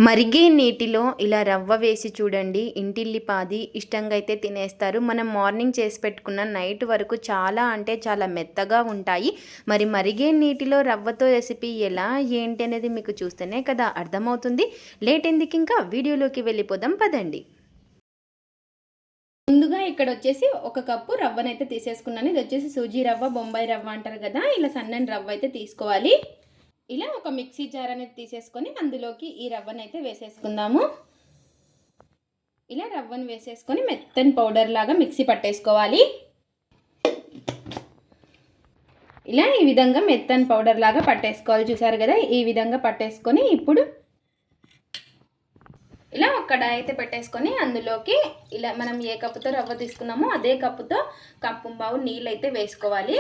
మరిగే నీటిలో ఇలా రవ్వ వేసి చూడండి, ఇంటిల్లిపాది ఇష్టంగా అయితే తినేస్తారు. మనం మార్నింగ్ చేసి పెట్టుకున్న నైట్ వరకు చాలా అంటే చాలా మెత్తగా ఉంటాయి. మరి మరిగే నీటిలో రవ్వతో రెసిపీ ఎలా ఏంటి అనేది మీకు చూస్తేనే కదా అర్థమవుతుంది. లేట్ ఎందుకు, ఇంకా వీడియోలోకి వెళ్ళిపోదాం పదండి. ముందుగా ఇక్కడ వచ్చేసి ఒక కప్పు రవ్వనైతే తీసేసుకున్నాను. ఇది వచ్చేసి సూజీ రవ్వ, బొంబాయి రవ్వ అంటారు కదా, ఇలా సన్నని రవ్వ అయితే తీసుకోవాలి. ఇలా ఒక మిక్సీ జార్ అనేది తీసేసుకొని అందులోకి ఈ రవ్వనైతే వేసేసుకుందాము. ఇలా రవ్వను వేసేసుకొని మెత్తని పౌడర్ లాగా మిక్సీ పట్టేసుకోవాలి. ఇలా ఈ విధంగా మెత్తని పౌడర్ లాగా పట్టేసుకోవాలి. చూసారు కదా, ఈ విధంగా పట్టేసుకొని ఇప్పుడు ఇలా ఒక కడాయి అయితే పెట్టేసుకొని అందులోకి ఇలా మనం ఏ కప్పుతో రవ్వ తీసుకున్నామో అదే కప్పుతో కప్పు నీళ్ళు అయితే వేసుకోవాలి.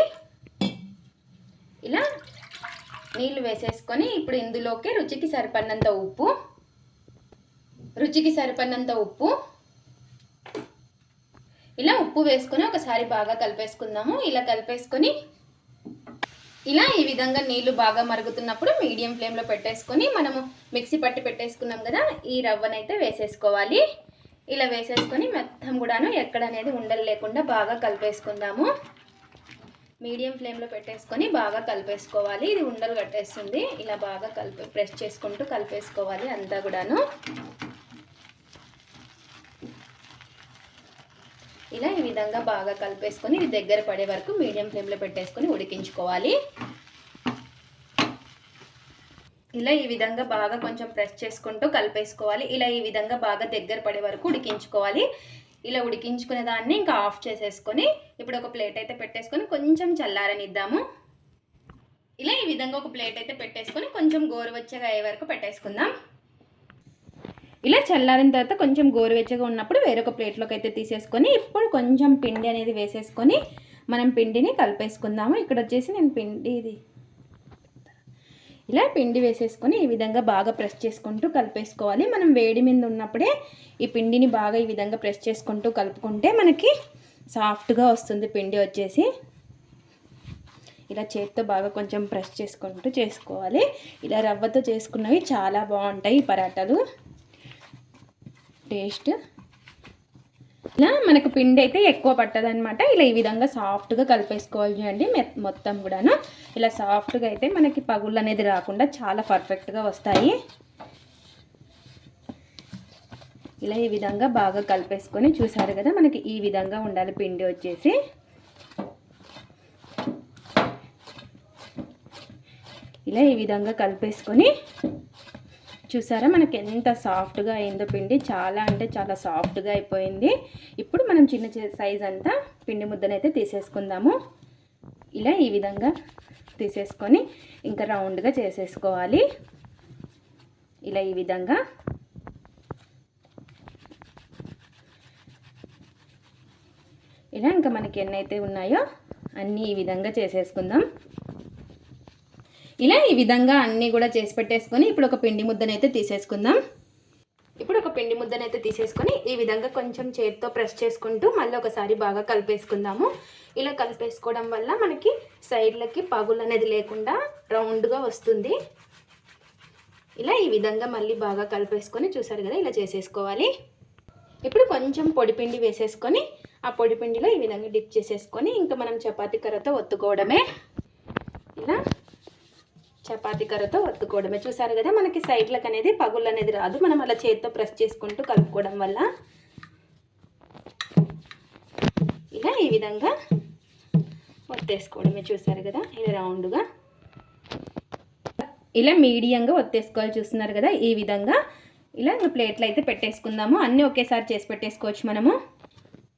ఇలా నీళ్ళు వేసేసుకొని ఇప్పుడు ఇందులోకి రుచికి సరిపడినంత ఉప్పు ఇలా ఉప్పు వేసుకొని ఒకసారి బాగా కలిపేసుకుందాము. ఇలా కలిపేసుకొని ఇలా ఈ విధంగా నీళ్లు బాగా మరుగుతున్నప్పుడు మీడియం ఫ్లేమ్లో పెట్టేసుకొని మనము మిక్సీ పట్టి పెట్టేసుకున్నాం కదా, ఈ రవ్వనైతే వేసేసుకోవాలి. ఇలా వేసేసుకొని మొత్తం కూడాను ఎక్కడనేది ఉండలు లేకుండా బాగా కలిపేసుకుందాము. మీడియం ఫ్లేమ్లో పెట్టేసుకొని బాగా కలిపేసుకోవాలి. ఇది ఉండలు కట్టేస్తుంది. ఇలా బాగా ప్రెస్ చేసుకుంటూ కలిపేసుకోవాలి అంతా కూడాను. ఇలా ఈ విధంగా బాగా కలిపేసుకొని ఇది దగ్గర పడే వరకు మీడియం ఫ్లేమ్లో పెట్టేసుకొని ఉడికించుకోవాలి. ఇలా ఈ విధంగా బాగా కొంచెం ప్రెస్ చేసుకుంటూ కలిపేసుకోవాలి. ఇలా ఈ విధంగా బాగా దగ్గర పడే వరకు ఉడికించుకోవాలి. ఇలా ఉడికించుకునే దాన్ని ఇంకా ఆఫ్ చేసేసుకొని ఇప్పుడు ఒక ప్లేట్ అయితే పెట్టేసుకొని కొంచెం చల్లారనిద్దాము. ఇలా ఈ విధంగా ఒక ప్లేట్ అయితే పెట్టేసుకొని కొంచెం గోరువెచ్చగా అయ్యే వరకు పెట్టేసుకుందాం. ఇలా చల్లారిన తర్వాత కొంచెం గోరువెచ్చగా ఉన్నప్పుడు వేరొక ప్లేట్లోకి అయితే తీసేసుకొని ఇప్పుడు కొంచెం పిండి అనేది వేసేసుకొని మనం పిండిని కలిపేసుకుందాము. ఇక్కడ వచ్చేసి నేను ఇలా పిండి వేసేసుకొని ఈ విధంగా బాగా ప్రెస్ చేసుకుంటూ కలిపేసుకోవాలి. మనం వేడి మీద ఉన్నప్పుడే ఈ పిండిని బాగా ఈ విధంగా ప్రెస్ చేసుకుంటూ కలుపుకుంటే మనకి సాఫ్ట్గా వస్తుంది పిండి వచ్చేసి. ఇలా చేత్తో బాగా కొంచెం ప్రెస్ చేసుకుంటూ చేసుకోవాలి. ఇలా రవ్వతో చేసుకున్నవి చాలా బాగుంటాయి ఈ పరాటాలు టేస్ట్. ఇలా మనకు పిండి అయితే ఎక్కువ పట్టదనమాట. ఇలా ఈ విధంగా సాఫ్ట్గా కలిపేసుకోవాలి చూడండి. మొత్తం కూడాను ఇలా సాఫ్ట్గా అయితే మనకి పగుళ్ళు అనేది రాకుండా చాలా పర్ఫెక్ట్గా వస్తాయి. ఇలా ఈ విధంగా బాగా కలిపేసుకొని చూసారు కదా, మనకి ఈ విధంగా ఉండాలి పిండి వచ్చేసి. ఇలా ఈ విధంగా కలిపేసుకొని చూసారా మనకి ఎంత సాఫ్ట్గా అయిందో పిండి, చాలా అంటే చాలా సాఫ్ట్గా అయిపోయింది. ఇప్పుడు మనం చిన్న సైజ్ అంతా పిండి ముద్దనైతే తీసేసుకుందాము. ఇలా ఈ విధంగా తీసేసుకొని ఇంకా రౌండ్గా చేసేసుకోవాలి. ఇలా ఈ విధంగా ఇలా ఇంకా మనకి ఎన్నైతే ఉన్నాయో అన్నీ ఈ విధంగా చేసేసుకుందాం. ఇలా ఈ విధంగా అన్నీ కూడా చేసి పెట్టేసుకొని ఇప్పుడు ఒక పిండి ముద్దనైతే తీసేసుకుందాం. ఈ విధంగా కొంచెం చేతితో ప్రెస్ చేసుకుంటూ మళ్ళీ ఒకసారి బాగా కలిపేసుకుందాము. ఇలా కలిపేసుకోవడం వల్ల మనకి సైడ్లకి పగులు అనేది లేకుండా రౌండ్గా వస్తుంది. ఇలా ఈ విధంగా మళ్ళీ బాగా కలిపేసుకొని చూసారు కదా, ఇలా చేసేసుకోవాలి. ఇప్పుడు కొంచెం పొడిపిండి వేసేసుకొని ఆ పొడిపిండిలో ఈ విధంగా డిప్ చేసేసుకొని ఇంకా మనం చపాతీ కర్రతో ఒత్తుకోవడమే. ఇలా చపాతీ కర్రతో ఒత్తుకోవడమే. చూసారు కదా, మనకి సైడ్లకు అనేది పగుళ్ళు అనేది రాదు. మనం అలా చేతితో ప్రెస్ చేసుకుంటూ కలుపుకోవడం వల్ల ఇలా ఈ విధంగా ఒత్తేసుకోవడమే. చూసారు కదా, ఇలా రౌండ్గా ఇలా మీడియంగా ఒత్తేసుకోవాలి. చూస్తున్నారు కదా, ఈ విధంగా ఇలా ప్లేట్లు అయితే పెట్టేసుకుందాము. అన్నీ ఒకేసారి చేసి పెట్టేసుకోవచ్చు మనము.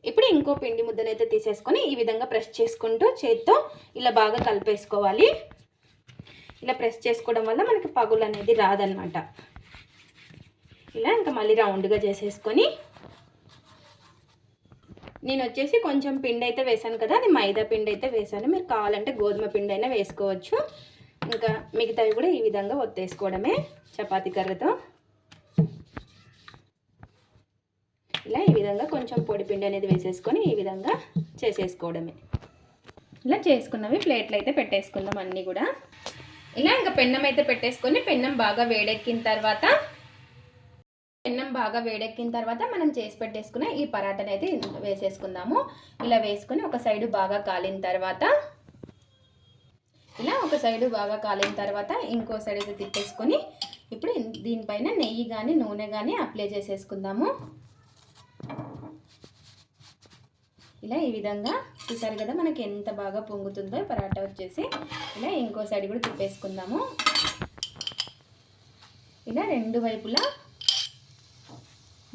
ఇప్పుడు ఇంకో పిండి ముద్దనైతే తీసేసుకొని ఈ విధంగా ప్రెస్ చేసుకుంటూ చేతితో ఇలా బాగా కలిపేసుకోవాలి. ఇలా ప్రెస్ చేసుకోవడం వల్ల మనకి పగులు అనేది రాదనమాట. ఇలా ఇంకా మళ్ళీ రౌండ్గా చేసేసుకొని నేను వచ్చేసి కొంచెం పిండి అయితే వేసాను కదా, అది మైదా పిండి అయితే వేసాను. మీరు కావాలంటే గోధుమ పిండి అయినా వేసుకోవచ్చు. ఇంకా మిగతావి కూడా ఈ విధంగా ఒత్తేసుకోవడమే చపాతీ కర్రతో. ఇలా ఈ విధంగా కొంచెం పొడి పిండి అనేది వేసేసుకొని ఈ విధంగా చేసేసుకోవడమే. ఇలా చేసుకున్నవి ప్లేట్లు అయితే పెట్టేసుకుందాం అన్నీ కూడా. ఇలా ఇంకా పెన్నం అయితే పెట్టేసుకొని పెన్నం బాగా వేడెక్కిన తర్వాత పెన్నం బాగా వేడెక్కిన తర్వాత మనం చేసి పెట్టేసుకున్న ఈ పరాటాని అయితే వేసేసుకుందాము. ఇలా వేసుకొని ఒక సైడు బాగా కాలిన తర్వాత ఇంకో సైడ్ అయితే తిప్పేసుకొని ఇప్పుడు దీనిపైన నెయ్యి కానీ నూనె కానీ అప్లై చేసేసుకుందాము. ఇలా ఈ విధంగా చూసారు కదా మనకి ఎంత బాగా పొంగుతుందో పరాటా వచ్చేసి. ఇలా ఇంకో సైడ్ కూడా తిప్పేసుకుందాము. ఇలా రెండు వైపులా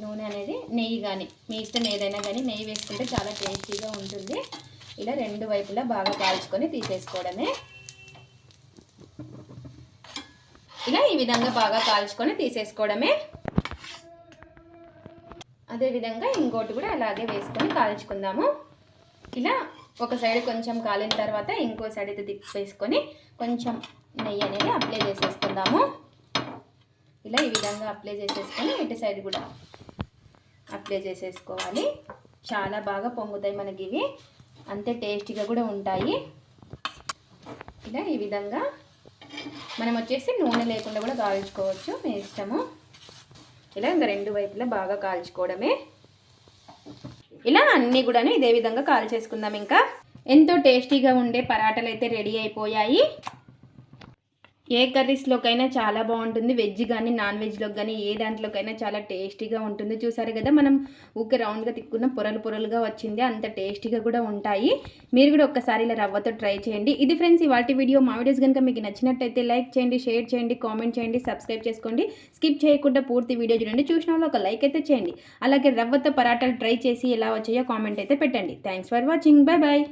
నూనె అనేది నెయ్యి కానీ మీ ఇష్టం ఏదైనా కానీ నెయ్యి వేసుకుంటే చాలా టేస్టీగా ఉంటుంది. ఇలా రెండు వైపులా బాగా కాల్చుకొని తీసేసుకోవడమే. ఇలా ఈ విధంగా బాగా కాల్చుకొని తీసేసుకోవడమే. అదేవిధంగా ఇంకోటి కూడా అలాగే వేసుకొని కాల్చుకుందాము. ఇలా ఒక సైడ్ కొంచెం కాలిన తర్వాత ఇంకో సైడ్ అయితే తిప్పేసుకొని కొంచెం నెయ్యి అనేది అప్లై చేసేసుకుందాము. ఇలా ఈ విధంగా అప్లై చేసేసుకొని ఇటు సైడ్ కూడా అప్లై చేసేసుకోవాలి. చాలా బాగా పొంగుతాయి మనకి ఇవి, అంతే టేస్టీగా కూడా ఉంటాయి. ఇలా ఈ విధంగా మనం వచ్చేసి నూనె లేకుండా కూడా కాల్చుకోవచ్చు, మీ ఇష్టము. ఇలా ఇంకా రెండు వైపులా బాగా కాల్చుకోవడమే. ఇలా అన్నీ కూడా ఇదే విధంగా కాల్చేసుకుందాం. ఇంకా ఎంతో టేస్టీగా ఉండే పరాటాలు అయితే రెడీ అయిపోయాయి. ఏ కర్రీస్లోకైనా చాలా బాగుంటుంది. వెజ్ కానీ నాన్ వెజ్లోకి కానీ ఏ దాంట్లోకైనా చాలా టేస్టీగా ఉంటుంది. చూసారు కదా మనం ఊకే రౌండ్గా తిక్కున్న పొరలు పొరలుగా వచ్చింది, అంత టేస్టీగా కూడా ఉంటాయి. మీరు కూడా ఒక్కసారి ఇలా రవ్వతో ట్రై చేయండి. ఇది ఫ్రెండ్స్ ఇవాల్టి వీడియో. మా వీడియోస్ కనుక మీకు నచ్చినట్టయితే లైక్ చేయండి, షేర్ చేయండి, కామెంట్ చేయండి, సబ్స్క్రైబ్ చేసుకోండి. స్కిప్ చేయకుండా పూర్తి వీడియో చూడండి. చూసిన వాళ్ళు ఒక లైక్ అయితే చేయండి. అలాగే రవ్వతో పరాటాలు ట్రై చేసి ఎలా వచ్చాయో కామెంట్ అయితే పెట్టండి. Thanks for watching. Bye bye.